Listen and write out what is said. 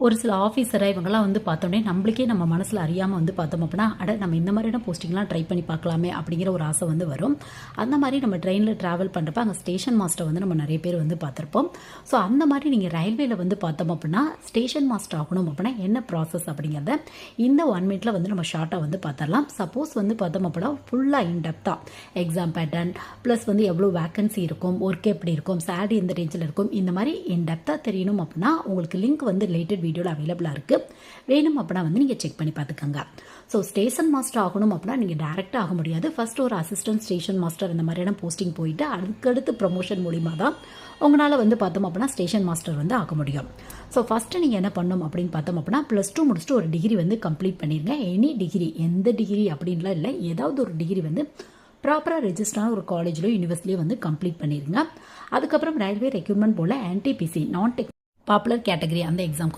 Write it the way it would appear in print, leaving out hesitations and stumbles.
ஒரு சில ஆஃபீஸரை இவங்கெல்லாம் வந்து பார்த்தோன்னே நம்மளுக்கே நம்ம மனசில் அறியாமல் வந்து பார்த்தோம் அப்படின்னா நம்ம இந்த மாதிரியான போஸ்டிங்லாம் ட்ரை பண்ணி பார்க்கலாமே அப்படிங்கிற ஒரு ஆசை வந்து வரும். அந்த மாதிரி நம்ம ட்ரெயினில் ட்ராவல் பண்ணுறப்ப அங்கே ஸ்டேஷன் மாஸ்டர் வந்து நம்ம நிறைய பேர் வந்து பார்த்துருப்போம். ஸோ அந்த மாதிரி நீங்கள் ரயில்வேல வந்து பார்த்தோம் அப்படின்னா ஸ்டேஷன் மாஸ்டர் ஆகணும் அப்படின்னா என்ன ப்ராசஸ் அப்படிங்கிறத இந்த 1 மினிட்ல வந்து நம்ம ஷார்ட்டாக வந்து பார்த்துடலாம். சப்போஸ் வந்து பார்த்தோம் அப்படின்னா ஃபுல்லாக இன்டெப்த்தாக எக்ஸாம் பேட்டர்ன் ப்ளஸ் வந்து எவ்வளோ வேக்கன்சி இருக்கும், ஒர்க் எப்படி இருக்கும், சேலரி எந்த ரேஞ்சில் இருக்கும், இந்த மாதிரி இன்டெப்த்தாக தெரியணும் அப்படின்னா உங்களுக்கு லிங்க் வந்து ரிலேட்டட் வீடியோவில் அவைலபிளாக இருக்குது. வேணும் அப்படின்னா வந்து நீங்கள் செக் பண்ணி பார்த்துக்கோங்க. ஸோ ஸ்டேஷன் மாஸ்டர் ஆகணும் அப்படின்னா நீங்கள் டேரெக்டாக ஆக முடியாது. ஃபர்ஸ்ட் ஒரு அசிஸ்டன்ட் ஸ்டேஷன் மாஸ்டர் இந்த மாதிரியான போஸ்டிங் போயிட்டு அதுக்கடுத்து ப்ரொமோஷன் மூலிமா தான் உங்களால் வந்து பார்த்தோம் அப்படின்னா ஸ்டேஷன் மாஸ்டர் வந்து ஆக முடியும். ஸோ ஃபஸ்ட்டு நீங்கள் என்ன பண்ணணும் அப்படின்னு பார்த்தோம் அப்படின்னா +2 முடிச்சுட்டு ஒரு டிகிரி வந்து கம்ப்ளீட் பண்ணிடுங்க. எனி டிகிரி, எந்த டிகிரி அப்படின்லாம் இல்லை, ஏதாவது ஒரு டிகிரி வந்து ப்ராப்பராக ரெஜிஸ்டரான ஒரு காலேஜ்லையோ யூனிவர்சிட்டியோ வந்து கம்ப்ளீட் பண்ணிடுங்க. அதுக்கப்புறம் ரயில்வே ரெக்ரூட்மெண்ட் போல் NTPC நான் டெக் பாப்புலர் கேட்டகரி அந்த எக்ஸாம்